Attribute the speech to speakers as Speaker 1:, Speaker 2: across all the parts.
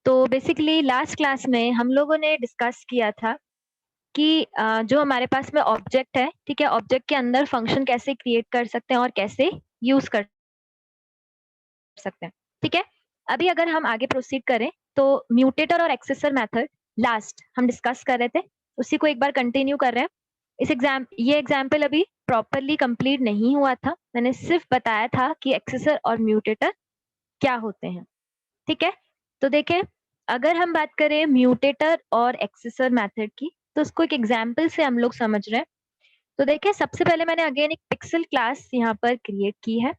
Speaker 1: तो basically last class में हम लोगों ने डिस्कस किया था कि जो हमारे पास में ऑब्जेक्ट है, ठीक है? ऑब्जेक्ट के अंदर फंक्शन कैसे क्रिएट कर सकते हैं और कैसे यूज़ कर सकते हैं, ठीक है? अभी अगर हम आगे प्रोसीड करें तो म्यूटेटर और एक्सेसर मेथड लास्ट हम डिस्कस कर रहे थे, उसी को एक बार कंटिन्यू कर रहे हैं। ये एग्जाम्पल अभी प्रॉपरली कंप्लीट नहीं हुआ था, मैंने सिर्फ बताया था कि एक्सेसर और म्यूटेटर क्या होते हैं, ठीक है? तो देखें, अगर हम बात करें म्यूटेटर और एक्सेसर मेथड की, तो उसको एक एग्जाम्पल से हम लोग समझ रहे हैं। तो देखिए, सबसे पहले मैंने अगेन एक पिक्सेल क्लास यहाँ पर क्रिएट की है।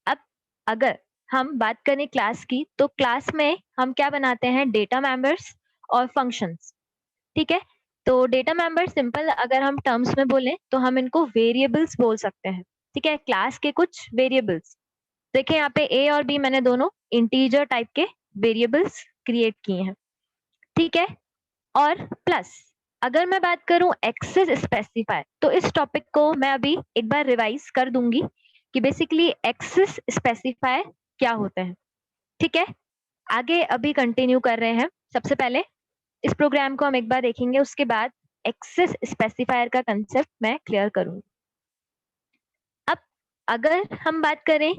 Speaker 1: अब अगर हम बात करें क्लास की, तो क्लास में हम क्या बनाते हैं? डेटा मेंबर्स और फंक्शंस, ठीक है? तो डेटा मेंबर सिंपल अगर हम टर्म्स में बोलें तो हम इनको वेरिएबल्स बोल सकते हैं, ठीक है? क्लास के कुछ वेरिएबल्स। देखिए यहाँ पे ए और बी मैंने दोनों इंटीजर टाइप के वेरिएबल्स क्रिएट किए हैं, ठीक है? और प्लस अगर मैं बात करूं एक्सेस स्पेसिफायर, तो इस टॉपिक को मैं अभी एक बार रिवाइज कर दूंगी कि बेसिकली एक्सेस स्पेसिफायर क्या होते हैं, ठीक है? आगे अभी कंटिन्यू कर रहे हैं। सबसे पहले इस प्रोग्राम को हम एक बार देखेंगे, उसके बाद एक्सेस स्पेसिफायर का कंसेप्ट मैं क्लियर करूंगी। अब अगर हम बात करें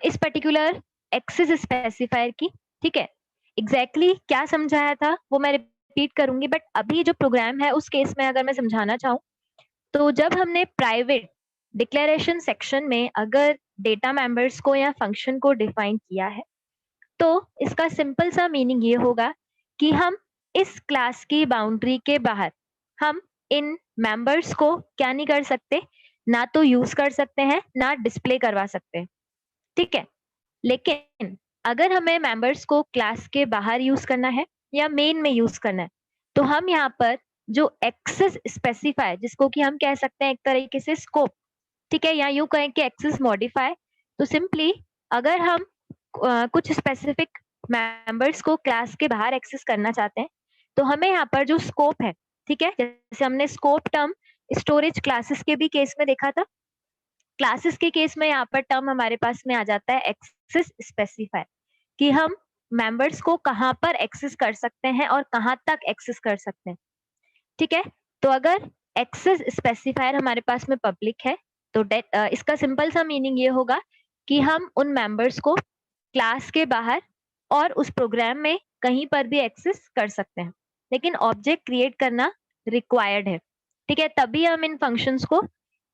Speaker 1: इस पर्टिकुलर एक्सेस स्पेसिफायर की, ठीक है? एग्जैक्टली क्या समझाया था वो मैं रिपीट करूंगी, बट अभी जो प्रोग्राम है उस केस में अगर मैं समझाना चाहूँ, तो जब हमने प्राइवेट डिक्लेरेशन सेक्शन में अगर डेटा मेंबर्स को या फंक्शन को डिफाइन किया है, तो इसका सिंपल सा मीनिंग ये होगा कि हम इस क्लास की बाउंड्री के बाहर हम इन मेंबर्स को क्या नहीं कर सकते, ना तो यूज कर सकते हैं, ना डिस्प्ले करवा सकते हैं, ठीक है? लेकिन अगर हमें मेंबर्स को क्लास के बाहर यूज करना है या मेन में यूज करना है, तो हम यहाँ पर जो एक्सेस स्पेसिफायर, जिसको कि हम कह सकते हैं एक तरीके से स्कोप, ठीक है? या यूं कहें कि एक्सेस मॉडिफायर। तो सिंपली अगर हम कुछ स्पेसिफिक मेंबर्स को क्लास के बाहर एक्सेस करना चाहते हैं, तो हमें यहाँ पर जो स्कोप है, ठीक है? जैसे हमने स्कोप टर्म स्टोरेज क्लासेस के भी केस में देखा था, क्लासेस के केस में यहाँ पर टर्म हमारे पास में आ जाता है एक्सेस स्पेसिफायर, कि हम मेंबर्स को कहाँ पर एक्सेस कर सकते हैं और कहाँ तक एक्सेस कर सकते हैं, ठीक है? तो अगर एक्सेस स्पेसिफायर हमारे पास में पब्लिक है, तो इसका सिंपल सा मीनिंग ये होगा कि हम उन मेंबर्स को क्लास के बाहर और उस प्रोग्राम में कहीं पर भी एक्सेस कर सकते हैं, लेकिन ऑब्जेक्ट क्रिएट करना रिक्वायर्ड है, ठीक है? तभी हम इन फंक्शंस को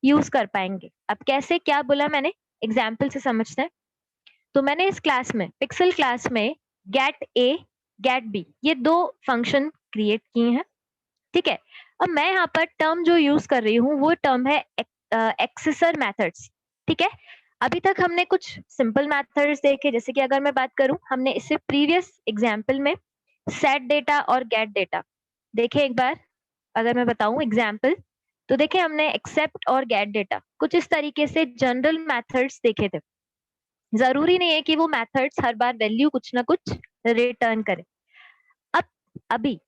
Speaker 1: यूज कर पाएंगे। अब कैसे, क्या बोला मैंने, एग्जाम्पल से समझते हैं। तो मैंने इस क्लास में, पिक्सेल क्लास में, गेट ए गेट बी ये दो फंक्शन क्रिएट किए हैं, ठीक है? अब मैं यहाँ पर टर्म जो यूज कर रही हूँ वो टर्म है एक्सेसर मेथड्स, ठीक है? अभी तक हमने कुछ सिंपल मेथड्स देखे, जैसे कि अगर मैं बात करूं, हमने इससे प्रीवियस एग्जाम्पल में सेट डेटा और गेट डेटा देखे एक बार। अगर मैं बताऊं एग्जाम्पल, तो देखे हमने एक्सेप्ट और गेट डेटा, कुछ इस तरीके से जनरल मेथड्स देखे थे। जरूरी नहीं है कि वो मेथड्स हर बार वैल्यू कुछ ना कुछ रिटर्न करें। अब अभी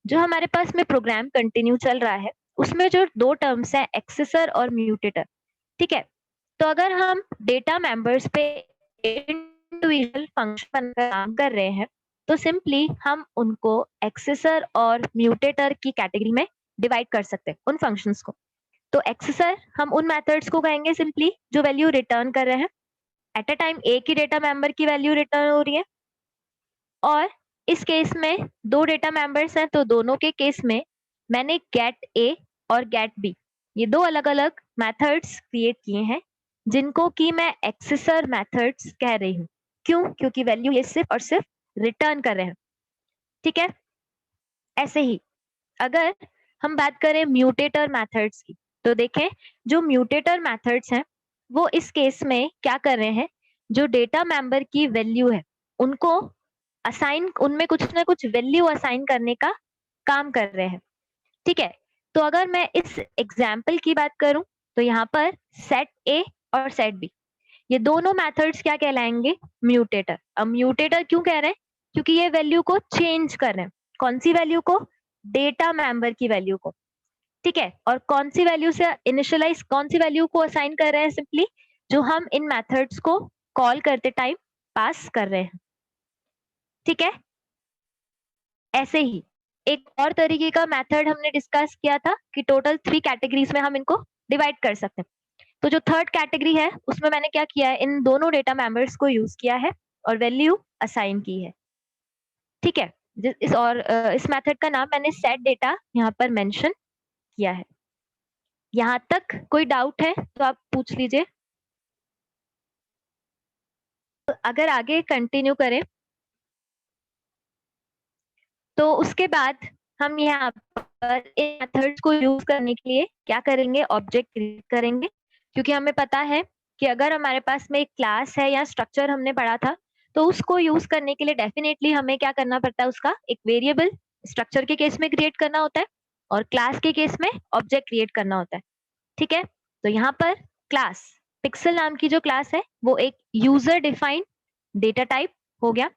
Speaker 1: जो हमारे पास में प्रोग्राम कंटिन्यू चल रहा है, उसमें जो दो टर्म्स हैं एक्सेसर और म्यूटेटर, ठीक है? तो अगर हम डेटा मेंबर्स पे इंडिविजुअल फंक्शन बनकर काम कर रहे हैं, तो सिंपली हम उनको एक्सेसर और म्यूटेटर की कैटेगरी में डिवाइड कर सकते हैं उन फंक्शंस को। तो एक्सेसर हम उन मेथड्स को कहेंगे सिंपली जो वैल्यू रिटर्न कर रहे हैं, एट अ टाइम एक ही डेटा मेंबर की वैल्यू रिटर्न हो रही है, और इस केस में दो डेटा मेंबर्स हैं, तो दोनों के केस में मैंने गेट ए और गेट बी ये दो अलग अलग मेथड्स क्रिएट किए हैं, जिनको कि मैं एक्सेसर मेथड्स कह रही हूँ। क्यों? क्योंकि वैल्यू ये सिर्फ और सिर्फ रिटर्न कर रहे हैं, ठीक है? ऐसे ही अगर हम बात करें म्यूटेटर मेथड्स की, तो देखें जो म्यूटेटर मेथड्स हैं वो इस केस में क्या कर रहे हैं, जो डेटा मेंबर की वैल्यू है उनको असाइन, उनमें कुछ ना कुछ वैल्यू असाइन करने का काम कर रहे हैं, ठीक है? तो अगर मैं इस एग्जाम्पल की बात करूं, तो यहाँ पर सेट ए और सेट बी ये दोनों मेथड्स क्या कहलाएंगे? म्यूटेटर। अब म्यूटेटर क्यों कह रहे हैं? क्योंकि ये वैल्यू को चेंज कर रहे हैं। कौन सी वैल्यू को? डेटा मेंबर की वैल्यू को, ठीक है? और कौन सी वैल्यू से इनिशियलाइज, कौन सी वैल्यू को असाइन कर रहे हैं? सिंपली जो हम इन मेथड्स को कॉल करते टाइम पास कर रहे हैं, ठीक है। ऐसे ही एक और तरीके का मेथड हमने डिस्कस किया था कि टोटल 3 कैटेगरीज में हम इनको डिवाइड कर सकते हैं। तो जो थर्ड कैटेगरी है उसमें मैंने क्या किया है, इन दोनों डेटा मेंबर्स को यूज किया है और वैल्यू असाइन की है। ठीक है। इस मेथड का नाम मैंने सेट डेटा यहाँ पर मेंशन किया है। यहाँ तक कोई डाउट है तो आप पूछ लीजिए। अगर आगे कंटिन्यू करें तो उसके बाद हम यहाँ पर इन मेथड्स को यूज करने के लिए क्या करेंगे, ऑब्जेक्ट क्रिएट करेंगे। क्योंकि हमें पता है कि अगर हमारे पास में एक क्लास है या स्ट्रक्चर हमने पढ़ा था तो उसको यूज करने के लिए डेफिनेटली हमें क्या करना पड़ता है, उसका एक वेरिएबल स्ट्रक्चर के केस में क्रिएट करना होता है और क्लास के केस में ऑब्जेक्ट क्रिएट करना होता है। ठीक है। तो यहाँ पर क्लास पिक्सल नाम की जो क्लास है वो एक यूजर डिफाइंड डेटा टाइप हो गया।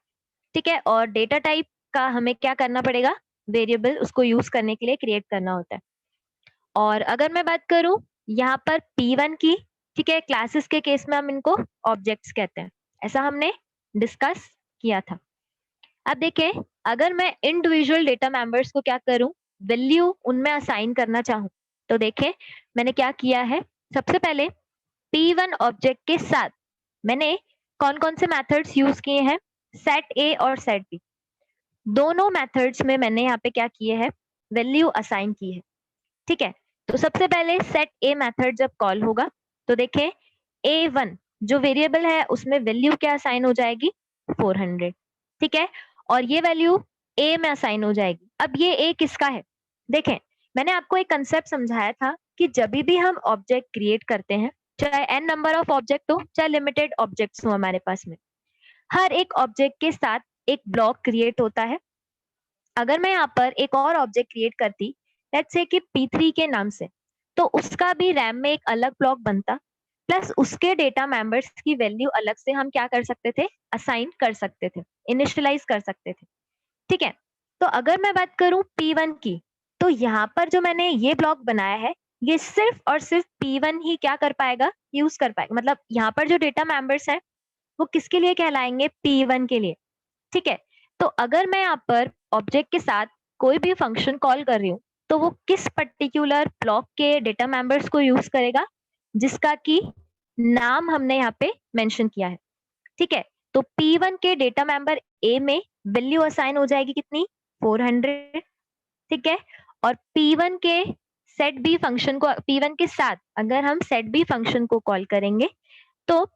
Speaker 1: ठीक है। और डेटा टाइप का हमें क्या करना पड़ेगा, वेरिएबल उसको यूज करने के लिए क्रिएट करना होता है। और अगर मैं बात करूं यहाँ पर P1 की, ठीक है, क्लासेस के केस में हम इनको ऑब्जेक्ट्स कहते हैं, ऐसा हमने डिस्कस किया था। अब देखें, अगर मैं इंडिविजुअल डेटा मेंबर्स को क्या करूं, वैल्यू उनमें असाइन करना चाहूं, तो देखें मैंने क्या किया है। सबसे पहले P1 ऑब्जेक्ट के साथ मैंने कौन कौन से मेथड्स यूज किए हैं, सेट ए और सेट बी, दोनों मेथड्स में मैंने यहाँ पे क्या किए है, वैल्यू असाइन की है। ठीक है। तो सबसे पहले सेट ए मेथड जब कॉल होगा तो देखें A1 जो वेरिएबल है उसमें वैल्यू क्या असाइन हो जाएगी, 400। ठीक है। और ये वैल्यू ए में असाइन हो जाएगी। अब ये ए किसका है, देखें मैंने आपको एक कंसेप्ट समझाया था कि जब भी हम ऑब्जेक्ट क्रिएट करते हैं, चाहे n नंबर ऑफ ऑब्जेक्ट हो चाहे लिमिटेड ऑब्जेक्ट्स हो हमारे पास में, हर एक ऑब्जेक्ट के साथ एक ब्लॉक क्रिएट होता है। अगर मैं यहाँ पर एक और ऑब्जेक्ट क्रिएट करती, लेट्स से कि P3 के नाम से, तो उसका भी रैम में एक अलग ब्लॉक बनता, प्लस उसके डेटा मेंबर्स की वैल्यू अलग से हम क्या कर सकते थे, असाइन कर सकते थे, इनिशियलाइज कर सकते थे। ठीक है। तो अगर मैं बात करूं P1 की, तो यहाँ पर जो मैंने ये ब्लॉक बनाया है ये सिर्फ और सिर्फ P1 ही क्या कर पाएगा, यूज कर पाएगा। मतलब यहाँ पर जो डेटा मेंबर्स है वो किसके लिए कहलाएंगे, P1 के लिए। ठीक है। तो अगर मैं यहाँ पर ऑब्जेक्ट के साथ कोई भी फंक्शन कॉल कर रही हूँ तो वो किस पर्टिकुलर ब्लॉक के डेटा मेंबर्स को यूज करेगा, जिसका कि नाम हमने यहाँ पे मेंशन किया है। ठीक है। तो P1 के डेटा मेंबर A में वैल्यू असाइन हो जाएगी कितनी, 400। ठीक है। और P1 के सेट बी फंक्शन को, P1 के साथ अगर हम सेट बी फंक्शन को कॉल करेंगे तो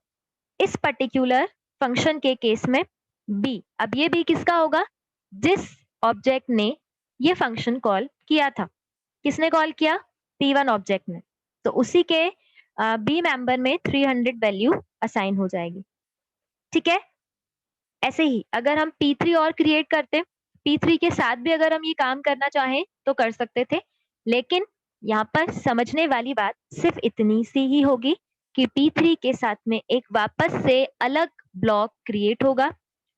Speaker 1: इस पर्टिकुलर फंक्शन के केस में बी, अब ये बी किसका होगा, जिस ऑब्जेक्ट ने ये फंक्शन कॉल किया था। किसने कॉल किया, P1 ऑब्जेक्ट ने। तो उसी के बी मेंबर में 300 वैल्यू असाइन हो जाएगी। ठीक है। ऐसे ही अगर हम P3 और क्रिएट करते, P3 के साथ भी अगर हम ये काम करना चाहें तो कर सकते थे, लेकिन यहाँ पर समझने वाली बात सिर्फ इतनी सी ही होगी कि P3 के साथ में एक वापस से अलग ब्लॉक क्रिएट होगा,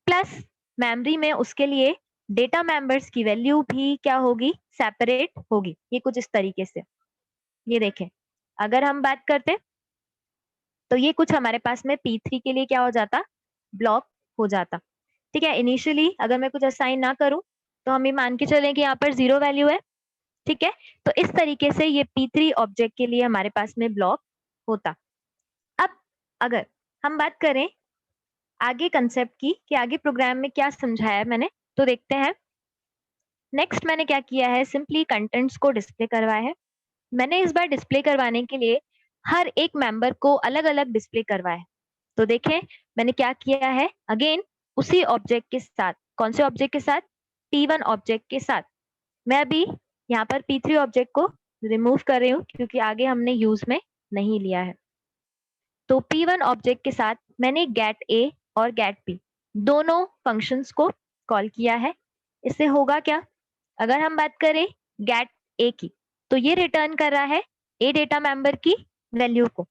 Speaker 1: प्लस मेमोरी में उसके लिए डेटा मेंबर्स की वैल्यू भी क्या होगी, सेपरेट होगी। ये कुछ इस तरीके से, ये देखें अगर हम बात करते तो ये कुछ हमारे पास में P3 के लिए क्या हो जाता, ब्लॉक हो जाता। ठीक है। इनिशियली अगर मैं कुछ असाइन ना करूं तो हम ये मान के चलें कि यहाँ पर 0 वैल्यू है। ठीक है। तो इस तरीके से ये P3 ऑब्जेक्ट के लिए हमारे पास में ब्लॉक होता। अब अगर हम बात करें आगे कंसेप्ट की कि आगे प्रोग्राम में क्या समझाया है मैंने, तो देखते हैं। नेक्स्ट मैंने क्या किया है, सिंपली कंटेंट्स को डिस्प्ले करवाया है। मैंने इस बार डिस्प्ले करवाने के लिए हर एक मेंबर को अलग अलग डिस्प्ले करवाया है। तो देखें मैंने क्या किया है, अगेन उसी ऑब्जेक्ट के साथ, कौन से ऑब्जेक्ट के साथ, P1 ऑब्जेक्ट के साथ। मैं अभी यहाँ पर P3 ऑब्जेक्ट को रिमूव कर रही हूँ क्योंकि आगे हमने यूज में नहीं लिया है। तो P1 ऑब्जेक्ट के साथ मैंने गेट ए और गेट बी दोनों फंक्शंस को कॉल किया है। इससे होगा क्या, अगर हम बात करें गेट ए की, तो ये रिटर्न कर रहा है ए डेटा मेंबर की वैल्यू को।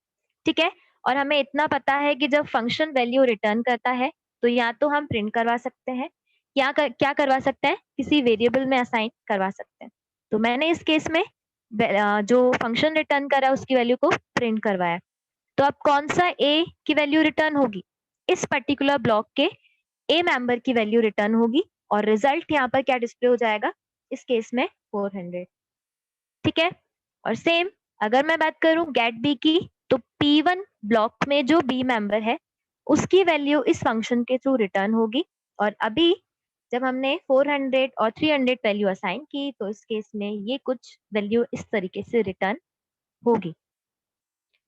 Speaker 1: ठीक है। और हमें इतना पता है कि जब फंक्शन वैल्यू रिटर्न करता है तो या तो हम प्रिंट करवा सकते हैं या क्या करवा सकते हैं, किसी वेरिएबल में असाइन करवा सकते हैं। तो मैंने इस केस में जो फंक्शन रिटर्न कर रहा है उसकी वैल्यू को प्रिंट करवाया। तो अब कौन सा ए की वैल्यू रिटर्न होगी, इस पर्टिकुलर ब्लॉक के ए मेंबर की वैल्यू रिटर्न होगी और रिजल्ट यहाँ पर क्या डिस्प्ले हो जाएगा, इस केस में 400। ठीक है। और सेम अगर मैं बात करूं गेट बी की, तो P1 ब्लॉक में जो बी मेंबर है उसकी वैल्यू इस फंक्शन के थ्रू रिटर्न होगी। और अभी जब हमने 400 और 300 वैल्यू असाइन की, तो इस केस में ये कुछ वैल्यू इस तरीके से रिटर्न होगी।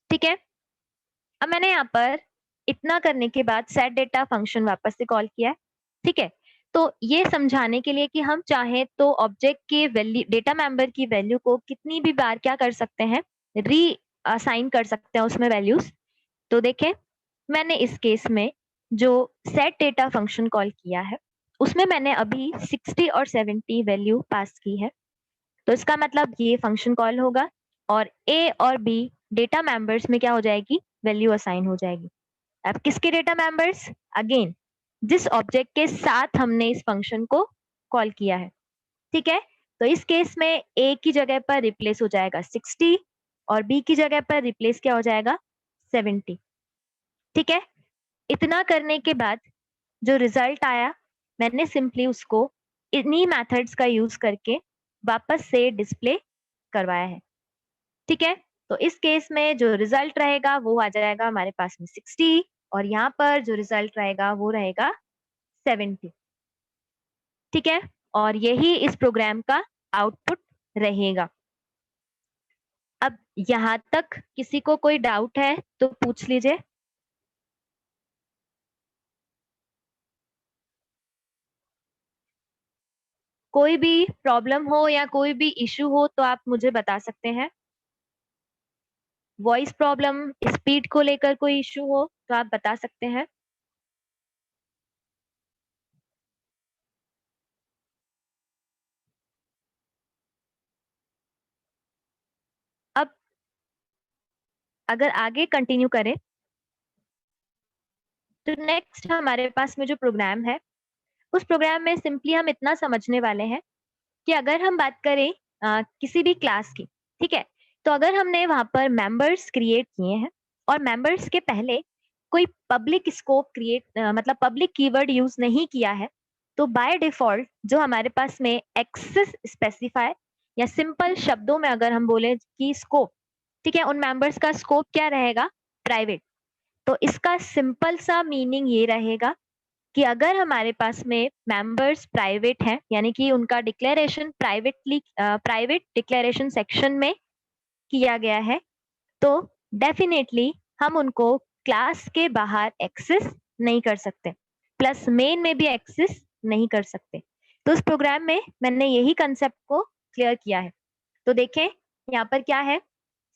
Speaker 1: ठीक है। अब मैंने यहाँ पर इतना करने के बाद सेट डेटा फंक्शन वापस से कॉल किया है। ठीक है। तो ये समझाने के लिए कि हम चाहे तो ऑब्जेक्ट के वैल्यू डेटा मेंबर की वैल्यू को कितनी भी बार क्या कर सकते हैं, री असाइन कर सकते हैं उसमें वैल्यूज। तो देखें, मैंने इस केस में जो सेट डेटा फंक्शन कॉल किया है उसमें मैंने अभी 60 और 70 वैल्यू पास की है। तो इसका मतलब ये फंक्शन कॉल होगा और ए और बी डेटा मेंबर्स में क्या हो जाएगी, वैल्यू असाइन हो जाएगी। अब किसके डेटा मेंबर्स, अगेन जिस ऑब्जेक्ट के साथ हमने इस फंक्शन को कॉल किया है। ठीक है। तो इस केस में ए की जगह पर रिप्लेस हो जाएगा 60 और बी की जगह पर रिप्लेस क्या हो जाएगा, 70। ठीक है। इतना करने के बाद जो रिजल्ट आया, मैंने सिंपली उसको इन्हीं मेथड्स का यूज करके वापस से डिस्प्ले करवाया है। ठीक है। तो इस केस में जो रिजल्ट रहेगा वो आ जाएगा हमारे पास में 60 और यहाँ पर जो रिजल्ट रहेगा वो रहेगा 70। ठीक है। और यही इस प्रोग्राम का आउटपुट रहेगा। अब यहाँ तक किसी को कोई डाउट है तो पूछ लीजिए। कोई भी प्रॉब्लम हो या कोई भी इश्यू हो तो आप मुझे बता सकते हैं। वॉइस प्रॉब्लम, स्पीड को लेकर कोई इश्यू हो तो आप बता सकते हैं। अब अगर आगे कंटिन्यू करें तो नेक्स्ट हमारे पास में जो प्रोग्राम है उस प्रोग्राम में सिंपली हम इतना समझने वाले हैं कि अगर हम बात करें किसी भी क्लास की, ठीक है, तो अगर हमने वहां पर मेंबर्स क्रिएट किए हैं और मेंबर्स के पहले कोई पब्लिक स्कोप क्रिएट मतलब पब्लिक कीवर्ड यूज नहीं किया है, तो बाय डिफॉल्ट जो हमारे पास में एक्सेस स्पेसिफाई या सिंपल शब्दों में अगर हम बोले कि स्कोप, ठीक है, उन मेंबर्स का स्कोप क्या रहेगा, प्राइवेट। तो इसका सिंपल सा मीनिंग ये रहेगा कि अगर हमारे पास में मेंबर्स प्राइवेट हैं, यानी कि उनका डिक्लेरेशन प्राइवेट डिक्लेरेशन सेक्शन में किया गया है, तो डेफिनेटली हम उनको क्लास के बाहर एक्सेस नहीं कर सकते, प्लस मेन में भी एक्सेस नहीं कर सकते। तो उस प्रोग्राम में मैंने यही कंसेप्ट को क्लियर किया है। तो देखें यहाँ पर क्या है,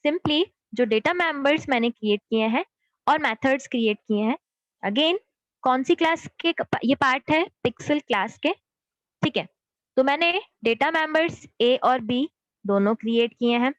Speaker 1: सिंपली जो डेटा मेंबर्स मैंने क्रिएट किए हैं और मेथड्स क्रिएट किए हैं, अगेन कौन सी क्लास के ये पार्ट है, पिक्सल क्लास के। ठीक है। तो मैंने डेटा मेंबर्स ए और बी दोनों क्रिएट किए हैं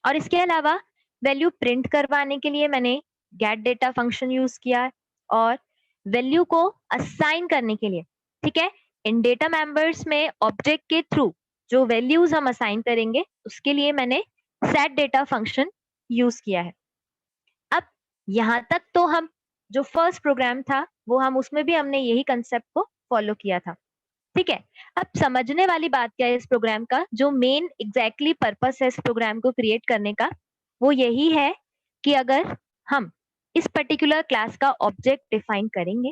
Speaker 1: और इसके अलावा वैल्यू प्रिंट करवाने के लिए मैंने गेट डेटा फंक्शन यूज किया है और वैल्यू को असाइन करने के लिए, ठीक है, इन डेटा मेंबर्स में ऑब्जेक्ट के थ्रू जो वैल्यूज हम असाइन करेंगे उसके लिए मैंने सेट डेटा फंक्शन यूज किया है। अब यहाँ तक तो हम जो फर्स्ट प्रोग्राम था वो हम उसमें भी हमने यही कंसेप्ट को फॉलो किया था। ठीक है। अब समझने वाली बात क्या है इस प्रोग्राम का, जो मेन एग्जैक्टली पर्पस है इस प्रोग्राम को क्रिएट करने का, वो यही है कि अगर हम इस पर्टिकुलर क्लास का ऑब्जेक्ट डिफाइन करेंगे,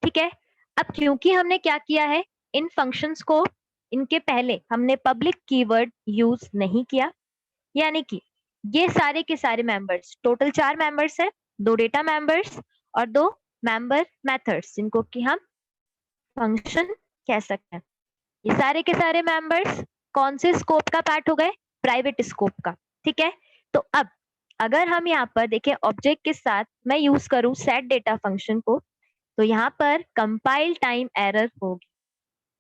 Speaker 1: ठीक है, अब क्योंकि हमने क्या किया है, इन फंक्शंस को इनके पहले हमने पब्लिक कीवर्ड यूज नहीं किया, यानी कि ये सारे के सारे मेंबर्स, टोटल 4 मेंबर्स है, 2 डेटा मेंबर्स और 2 मेंबर मेथड्स जिनको कि हम फंक्शन कह सकते हैं। ये सारे के सारे मेंबर्स कौन से स्कोप का पार्ट हो गए, प्राइवेट स्कोप का। ठीक है। तो अब अगर हम यहाँ पर देखें ऑब्जेक्ट के साथ मैं यूज करूं सेट डेटा फंक्शन को, तो यहाँ पर कंपाइल टाइम एरर होगी।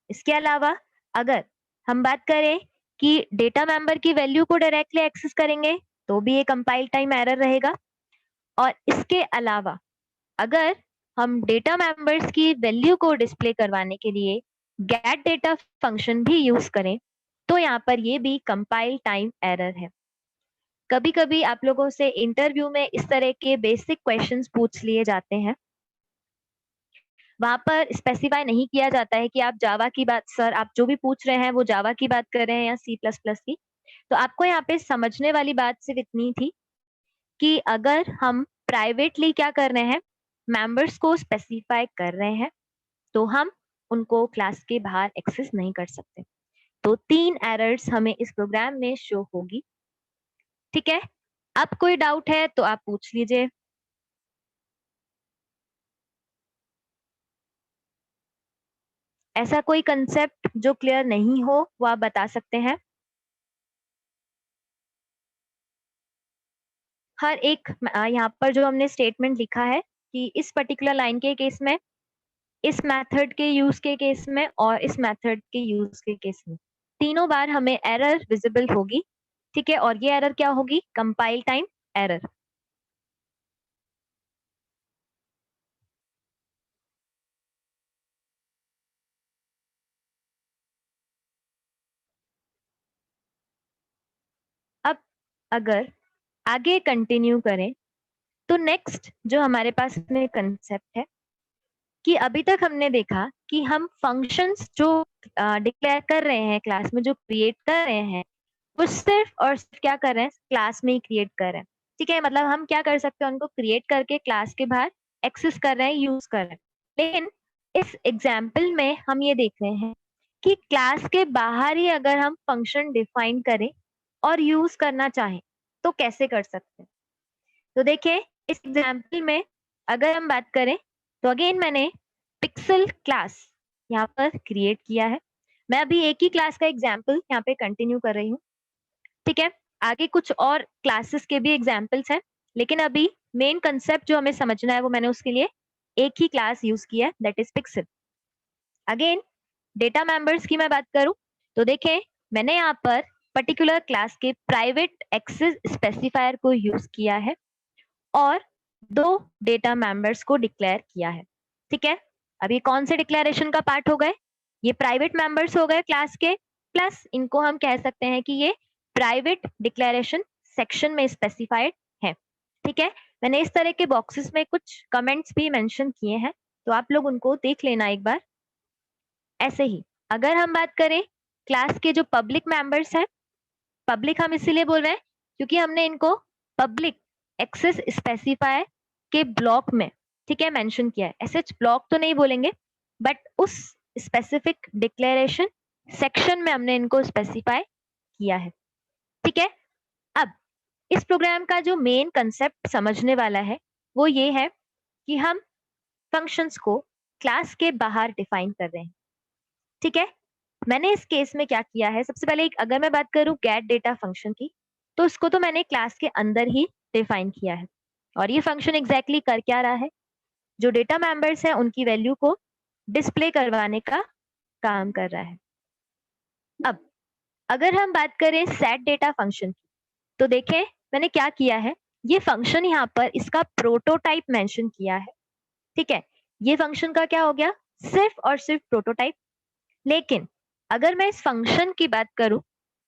Speaker 1: इसके अलावा अगर हम बात करें कि डेटा मेंबर की वैल्यू को डायरेक्टली एक्सेस करेंगे तो भी ये कंपाइल टाइम एरर रहेगा। और इसके अलावा अगर हम डेटा मेंबर्स की वैल्यू को डिस्प्ले करवाने के लिए गेट डेटा फंक्शन भी यूज करें तो यहाँ पर ये भी कंपाइल टाइम एरर है। कभी कभी आप लोगों से इंटरव्यू में इस तरह के बेसिक क्वेश्चंस पूछ लिए जाते हैं। वहाँ पर स्पेसिफाई नहीं किया जाता है कि आप जावा की बात सर आप जो भी पूछ रहे हैं वो जावा की बात कर रहे हैं या सी प्लस प्लस की। तो आपको यहाँ पे समझने वाली बात सिर्फ इतनी थी कि अगर हम प्राइवेटली क्या कर रहे हैं, मेंबर्स को स्पेसिफाई कर रहे हैं, तो हम उनको क्लास के बाहर एक्सेस नहीं कर सकते। तो 3 एरर्स हमें इस प्रोग्राम में शो होगी। ठीक है? अब कोई डाउट है तो आप पूछ लीजिए। ऐसा कोई कंसेप्ट जो क्लियर नहीं हो वो आप बता सकते हैं। हर एक यहाँ पर जो हमने स्टेटमेंट लिखा है कि इस पर्टिकुलर लाइन के केस में, इस मेथड के यूज के केस में और इस मेथड के यूज के केस में, तीनों बार हमें एरर विजिबल होगी। ठीक है? और ये एरर क्या होगी? Compile time error. अब अगर आगे कंटिन्यू करें तो नेक्स्ट जो हमारे पास में कंसेप्ट है कि अभी तक हमने देखा कि हम फंक्शंस जो डिक्लेयर कर रहे हैं क्लास में, जो क्रिएट कर रहे हैं, वो सिर्फ और सिर्फ क्या कर रहे हैं? क्लास में ही क्रिएट कर रहे हैं। ठीक है? मतलब हम क्या कर सकते हैं? उनको क्रिएट करके क्लास के बाहर एक्सेस कर रहे हैं, यूज कर रहे हैं। लेकिन इस एग्जाम्पल में हम ये देख रहे हैं कि क्लास के बाहर ही अगर हम फंक्शन डिफाइन करें और यूज करना चाहें तो कैसे कर सकते हैं? तो देखिए इस एग्जाम्पल में अगर हम बात करें तो अगेन मैंने पिक्सल क्लास यहाँ पर क्रिएट किया है। मैं अभी एक ही क्लास का एग्जाम्पल यहाँ पे कंटिन्यू कर रही हूँ। ठीक है? आगे कुछ और क्लासेस के भी एग्जाम्पल्स हैं, लेकिन अभी मेन कंसेप्ट जो हमें समझना है वो मैंने उसके लिए एक ही क्लास यूज किया है, that is pixel. Again data members की मैं बात करूं तो देखें मैंने यहाँ पर पर्टिकुलर क्लास के प्राइवेट एक्सेस स्पेसिफायर को यूज किया है और 2 डेटा मेंबर्स को डिक्लेयर किया है। ठीक है? अब ये कौन से डिक्लेरेशन का पार्ट हो गए? ये प्राइवेट मेंबर्स हो गए क्लास के, प्लस इनको हम कह सकते हैं कि ये प्राइवेट डिक्लेरेशन सेक्शन में स्पेसिफाइड है। ठीक है? मैंने इस तरह के बॉक्सेस में कुछ कमेंट्स भी मेंशन किए हैं, तो आप लोग उनको देख लेना एक बार। ऐसे ही अगर हम बात करें क्लास के जो पब्लिक मेंबर्स हैं, पब्लिक हम इसीलिए बोल रहे हैं क्योंकि हमने इनको पब्लिक एक्सेस स्पेसिफायर के ब्लॉक में, ठीक है, मेंशन किया है। ऐसे ब्लॉक तो नहीं बोलेंगे, बट उस स्पेसिफिक डिक्लेरेशन सेक्शन में हमने इनको स्पेसिफाई किया है। ठीक है? अब इस प्रोग्राम का जो मेन कंसेप्ट समझने वाला है वो ये है कि हम फंक्शंस को क्लास के बाहर डिफाइन कर रहे हैं। ठीक है? मैंने इस केस में क्या किया है, सबसे पहले अगर मैं बात करूं गेट डेटा फंक्शन की, तो इसको तो मैंने क्लास के अंदर ही डिफाइन किया है और ये फंक्शन एग्जैक्टली कर क्या रहा है? जो डेटा मेंबर्स हैं उनकी वैल्यू को डिस्प्ले करवाने का काम कर रहा है। अब अगर हम बात करें सेट डेटा फंक्शन की, तो देखें मैंने क्या किया है, ये फंक्शन यहाँ पर इसका प्रोटोटाइप मेंशन किया है। ठीक है? ये फंक्शन का क्या हो गया? सिर्फ और सिर्फ प्रोटोटाइप। लेकिन अगर मैं इस फंक्शन की बात करूं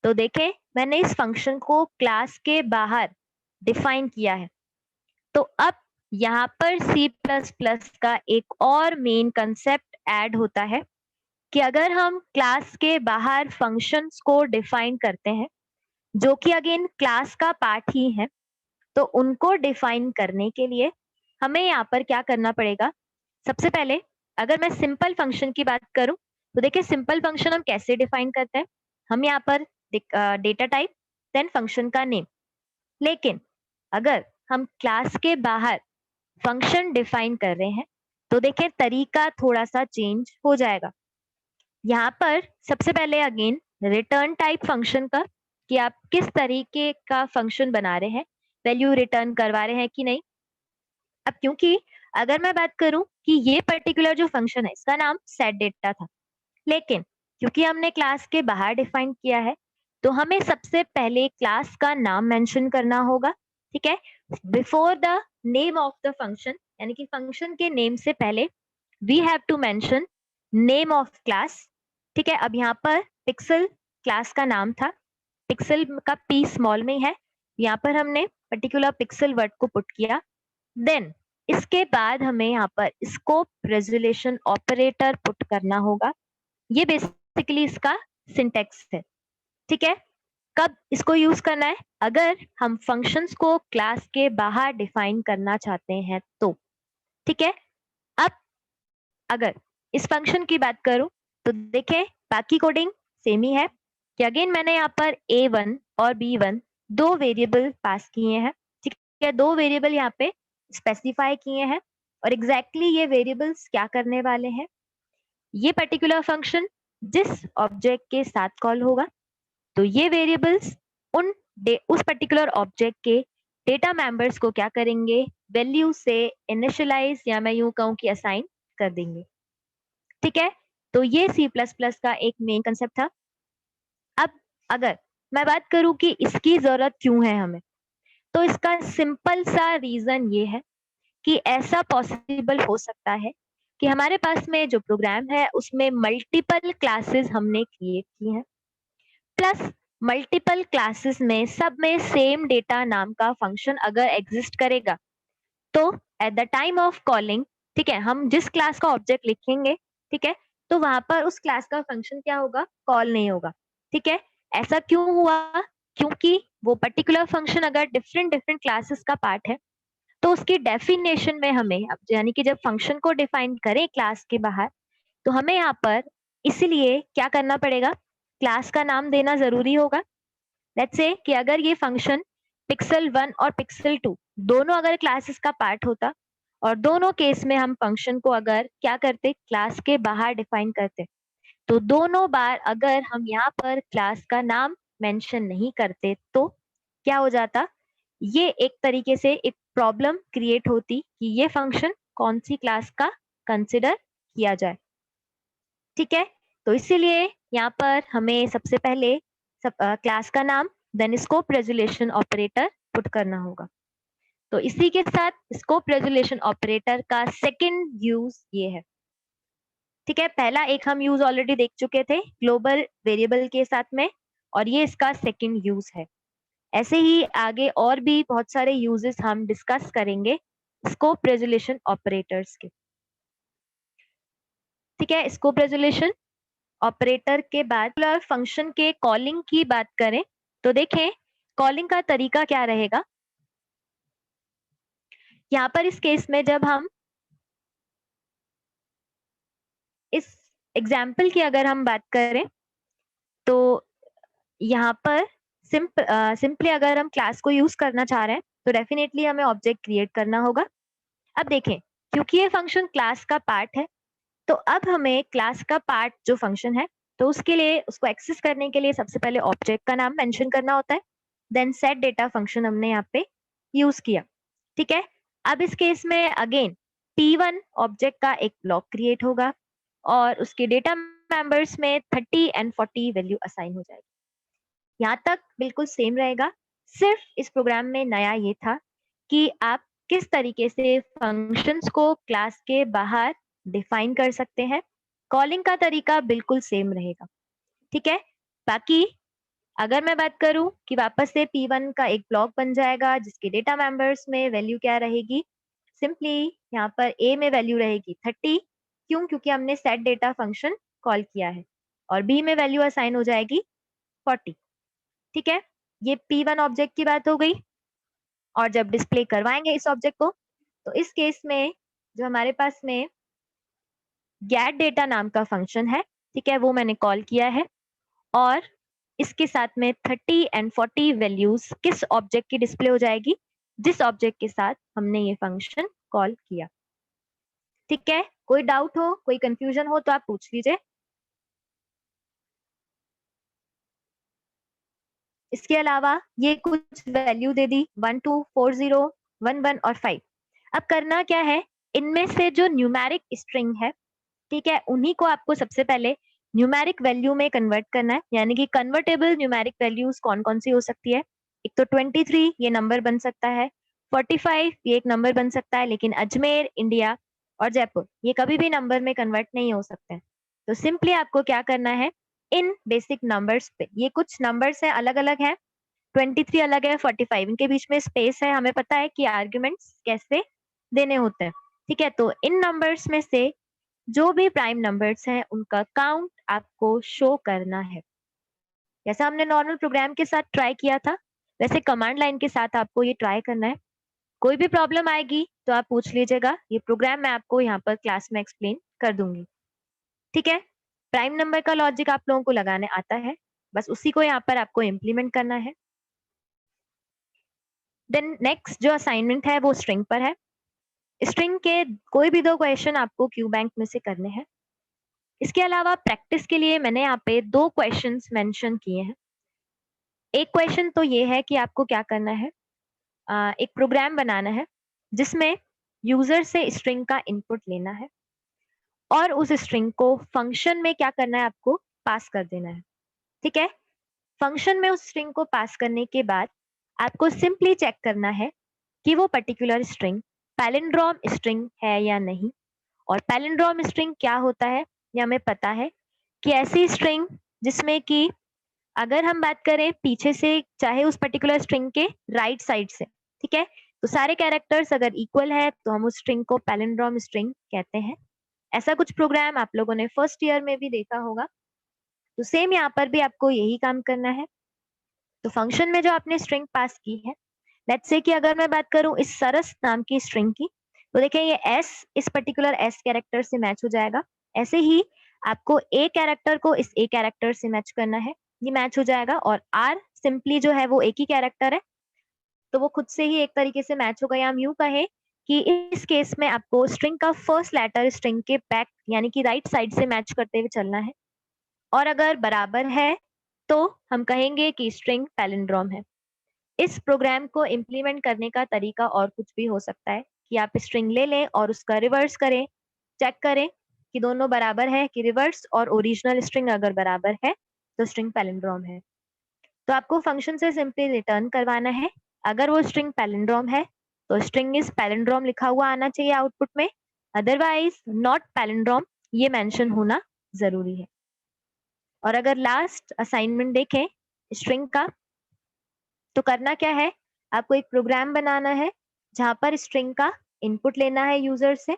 Speaker 1: तो देखें मैंने इस फंक्शन को क्लास के बाहर डिफाइन किया है। तो अब यहाँ पर C++ का एक और मेन कंसेप्ट ऐड होता है कि अगर हम क्लास के बाहर फंक्शंस को डिफाइन करते हैं जो कि अगेन क्लास का पार्ट ही है, तो उनको डिफाइन करने के लिए हमें यहाँ पर क्या करना पड़ेगा? सबसे पहले अगर मैं सिंपल फंक्शन की बात करूं तो देखिए सिंपल फंक्शन हम कैसे डिफाइन करते हैं, हम यहाँ पर डेटा टाइप देन फंक्शन का नेम। लेकिन अगर हम क्लास के बाहर फंक्शन डिफाइन कर रहे हैं तो देखें तरीका थोड़ा सा चेंज हो जाएगा। यहाँ पर सबसे पहले अगेन रिटर्न टाइप फंक्शन का कि आप किस तरीके का फंक्शन बना रहे हैं, वैल्यू रिटर्न करवा रहे हैं कि नहीं। अब क्योंकि अगर मैं बात करूं कि ये पर्टिकुलर जो फंक्शन है इसका नाम सेट डेटा था, लेकिन क्योंकि हमने क्लास के बाहर डिफाइन किया है तो हमें सबसे पहले क्लास का नाम मेंशन करना होगा। ठीक है? Before the name of the function, यानी कि फंक्शन के नेम से पहले we have to mention name of class. ठीक है? अब यहाँ पर पिक्सल क्लास का नाम था, पिक्सल का पी स्मॉल में है, यहाँ पर हमने पर्टिकुलर पिक्सल वर्ड को पुट किया। देन इसके बाद हमें यहाँ पर स्कोप रेजोल्यूशन ऑपरेटर पुट करना होगा। ये बेसिकली इसका सिंटेक्स है, ठीक है। कब इसको यूज करना है? अगर हम फंक्शंस को क्लास के बाहर डिफाइन करना चाहते हैं तो, ठीक है। अब अगर इस फंक्शन की बात करूं तो देखें बाकी कोडिंग सेम ही है कि अगेन मैंने यहाँ पर a1 और b1 दो वेरिएबल पास किए हैं, ठीक है। दो वेरिएबल यहाँ पे स्पेसिफाई किए हैं और एग्जैक्टली ये वेरिएबल्स क्या करने वाले हैं, ये पर्टिकुलर फंक्शन जिस ऑब्जेक्ट के साथ कॉल होगा तो ये वेरिएबल्स उस पर्टिकुलर ऑब्जेक्ट के डेटा मेंबर्स को क्या करेंगे, वैल्यू से इनिशियलाइज या मैं यूं कहूं कि असाइन कर देंगे, ठीक है। तो ये C++ का एक मेन कंसेप्ट था। अब अगर मैं बात करूं कि इसकी जरूरत क्यों है हमें, तो इसका सिंपल सा रीजन ये है कि ऐसा पॉसिबल हो सकता है कि हमारे पास में जो प्रोग्राम है उसमें मल्टीपल क्लासेस हमने क्रिएट की हैं, प्लस मल्टीपल क्लासेस में सब में सेम डेटा नाम का फंक्शन अगर एग्जिस्ट करेगा तो at the time of calling, ठीक है, हम जिस क्लास का ऑब्जेक्ट लिखेंगे, ठीक है, तो वहां पर उस क्लास का फंक्शन क्या होगा, कॉल नहीं होगा, ठीक है। ऐसा क्यों हुआ? क्योंकि वो पर्टिकुलर फंक्शन अगर डिफरेंट डिफरेंट क्लासेस का पार्ट है तो उसकी डेफिनेशन में हमें यानी कि जब फंक्शन को डिफाइन करें क्लास के बाहर तो हमें यहाँ पर इसीलिए क्या करना पड़ेगा, क्लास का नाम देना जरूरी होगा। लेट्स से कि अगर ये फंक्शन पिक्सल 1 और पिक्सल 2 दोनों अगर क्लासेस का पार्ट होता और दोनों केस में हम फंक्शन को अगर क्या करते, क्लास के बाहर डिफाइन करते, तो दोनों बार अगर हम यहाँ पर क्लास का नाम मेंशन नहीं करते तो क्या हो जाता, ये एक तरीके से एक प्रॉब्लम क्रिएट होती कि ये फंक्शन कौन सी क्लास का कंसिडर किया जाए, ठीक है। तो इसीलिए यहाँ पर हमें सबसे पहले क्लास का नाम then scope resolution operator put करना होगा। तो इसी के साथ स्कोप रेजोल्यूशन ऑपरेटर का सेकंड यूज ये है, ठीक है। पहला एक हम यूज ऑलरेडी देख चुके थे ग्लोबल वेरिएबल के साथ में और ये इसका सेकंड यूज है। ऐसे ही आगे और भी बहुत सारे यूजेस हम डिस्कस करेंगे स्कोप रेजोल्यूशन ऑपरेटर्स के, ठीक है। स्कोप रेजोल्यूशन ऑपरेटर के बाद फंक्शन के कॉलिंग की बात करें तो देखें कॉलिंग का तरीका क्या रहेगा। यहाँ पर इस केस में जब हम इस एग्जाम्पल की अगर हम बात करें तो यहाँ पर सिंपली अगर हम क्लास को यूज करना चाह रहे हैं तो डेफिनेटली हमें ऑब्जेक्ट क्रिएट करना होगा। अब देखें क्योंकि ये फंक्शन क्लास का पार्ट है तो अब हमें क्लास का पार्ट जो फंक्शन है तो उसके लिए उसको एक्सेस करने के लिए सबसे पहले ऑब्जेक्ट का नाम मेंशन करना होता है, देन सेट डेटा फंक्शन हमने यहाँ पे यूज किया, ठीक है। अब इस केस में अगेन P1 ऑब्जेक्ट का एक ब्लॉक क्रिएट होगा और उसके डेटा मेंबर्स में 30 एंड 40 वैल्यू असाइन हो जाएगी। यहाँ तक बिल्कुल सेम रहेगा, सिर्फ इस प्रोग्राम में नया ये था कि आप किस तरीके से फंक्शंस को क्लास के बाहर डिफाइन कर सकते हैं। कॉलिंग का तरीका बिल्कुल सेम रहेगा, ठीक है। बाकी अगर मैं बात करूं कि वापस से P1 का एक ब्लॉक बन जाएगा जिसके डेटा मेंबर्स में वैल्यू क्या रहेगी, सिंपली यहाँ पर A में वैल्यू रहेगी 30, क्यों, क्योंकि हमने सेट डेटा फंक्शन कॉल किया है, और B में वैल्यू असाइन हो जाएगी 40, ठीक है। ये P1 ऑब्जेक्ट की बात हो गई। और जब डिस्प्ले करवाएंगे इस ऑब्जेक्ट को तो इस केस में जो हमारे पास में गेट डेटा नाम का फंक्शन है, ठीक है, वो मैंने कॉल किया है और इसके साथ में 30 एंड 40 वैल्यूज किस ऑब्जेक्ट की डिस्प्ले हो जाएगी, जिस ऑब्जेक्ट के साथ हमने ये फंक्शन कॉल किया, ठीक है। कोई डाउट हो, कोई कंफ्यूजन हो तो आप पूछ लीजिए। इसके अलावा ये कुछ वैल्यू दे दी 1 2 4 0 1 1 और 5। अब करना क्या है, इनमें से जो न्यूमेरिक स्ट्रिंग है, ठीक है, उन्हीं को आपको सबसे पहले न्यूमेरिक वैल्यू में कन्वर्ट करना है। यानी कि कन्वर्टेबल न्यूमेरिक वैल्यूज कौन कौन सी हो सकती है, एक तो 23 ये नंबर बन सकता है, 45 ये एक नंबर बन सकता है, लेकिन अजमेर, इंडिया और जयपुर ये कभी भी नंबर में कन्वर्ट नहीं हो सकते हैं। तो सिंपली आपको क्या करना है, इन बेसिक नंबर्स पे, ये कुछ नंबर्स है अलग अलग है, 23 अलग है, 45 इनके बीच में स्पेस है, हमें पता है कि आर्ग्यूमेंट्स कैसे देने होते हैं, ठीक है? तो इन नंबर्स में से जो भी प्राइम नंबर्स हैं उनका काउंट आपको शो करना है। जैसा हमने नॉर्मल प्रोग्राम के साथ ट्राई किया था, वैसे कमांड लाइन के साथ आपको ये ट्राई करना है। कोई भी प्रॉब्लम आएगी तो आप पूछ लीजिएगा, ये प्रोग्राम मैं आपको यहाँ पर क्लास में एक्सप्लेन कर दूँगी, ठीक है? प्राइम नंबर का लॉजिक आप लोगों को लगाने आता है, बस उसी को यहाँ पर आपको इम्प्लीमेंट करना है। देन नेक्स्ट जो असाइनमेंट है वो स्ट्रिंग पर है। स्ट्रिंग के कोई भी 2 क्वेश्चन आपको क्यू बैंक में से करने हैं। इसके अलावा प्रैक्टिस के लिए मैंने यहाँ पे 2 क्वेश्चंस मेंशन किए हैं। एक क्वेश्चन तो ये है कि आपको क्या करना है, एक प्रोग्राम बनाना है जिसमें यूजर से स्ट्रिंग का इनपुट लेना है और उस स्ट्रिंग को फंक्शन में क्या करना है, आपको पास कर देना है, ठीक है? फंक्शन में उस स्ट्रिंग को पास करने के बाद आपको सिंपली चेक करना है कि वो पर्टिकुलर स्ट्रिंग पैलिंड्रोम स्ट्रिंग है या नहीं। और पैलिंड्रोम स्ट्रिंग क्या होता है, ये हमें पता है कि ऐसी स्ट्रिंग जिसमें कि अगर हम बात करें पीछे से, चाहे उस पर्टिकुलर स्ट्रिंग के राइट साइड से, ठीक है? तो सारे कैरेक्टर्स अगर इक्वल है तो हम उस स्ट्रिंग को पैलिंड्रोम स्ट्रिंग कहते हैं। ऐसा कुछ प्रोग्राम आप लोगों ने फर्स्ट ईयर में भी देखा होगा। तो सेम यहाँ पर भी आपको यही काम करना है। तो फंक्शन में जो आपने स्ट्रिंग पास की है, लेट्स से कि अगर मैं बात करूं इस सरस नाम की स्ट्रिंग की, तो देखिए ये एस इस पर्टिकुलर एस कैरेक्टर से मैच हो जाएगा। ऐसे ही आपको ए कैरेक्टर को इस ए कैरेक्टर से मैच करना है, ये मैच हो जाएगा। और आर सिंपली जो है वो एक ही कैरेक्टर है, तो वो खुद से ही एक तरीके से मैच होगा। या हम यूं कहें कि इस केस में आपको स्ट्रिंग का फर्स्ट लेटर स्ट्रिंग के बैक यानी कि राइट साइड से मैच करते हुए चलना है। और अगर बराबर है तो हम कहेंगे कि स्ट्रिंग पैलिंड्रोम है। इस प्रोग्राम को इम्प्लीमेंट करने का तरीका और कुछ भी हो सकता है कि आप स्ट्रिंग ले लें और उसका रिवर्स करें, चेक करें कि दोनों बराबर है कि रिवर्स, और ओरिजिनल स्ट्रिंग अगर बराबर है तो स्ट्रिंग पैलिंड्रोम है। तो आपको फंक्शन से सिंपली रिटर्न करवाना है। अगर वो स्ट्रिंग पैलिंड्रोम है तो स्ट्रिंग इज पैलिंड्रोम लिखा हुआ आना चाहिए आउटपुट में, अदरवाइज नॉट पैलिंड्रोम ये मेंशन होना जरूरी है। और अगर लास्ट असाइनमेंट देखें स्ट्रिंग का, तो करना क्या है, आपको एक प्रोग्राम बनाना है जहां पर स्ट्रिंग का इनपुट लेना है यूजर से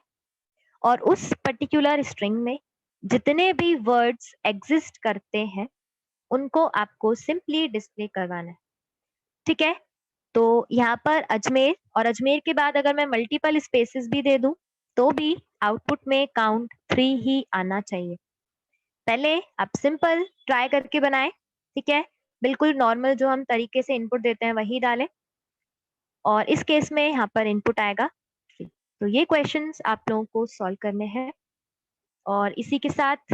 Speaker 1: और उस पर्टिकुलर स्ट्रिंग में जितने भी वर्ड्स एग्जिस्ट करते हैं उनको आपको सिंपली डिस्प्ले करवाना है, ठीक है? तो यहाँ पर अजमेर और अजमेर के बाद अगर मैं मल्टीपल स्पेसेस भी दे दूं तो भी आउटपुट में काउंट 3 ही आना चाहिए। पहले आप सिंपल ट्राई करके बनाएं, ठीक है? बिल्कुल नॉर्मल जो हम तरीके से इनपुट देते हैं वही डालें और इस केस में यहाँ पर इनपुट आएगा 3। तो ये क्वेश्चंस आप लोगों को सॉल्व करने हैं और इसी के साथ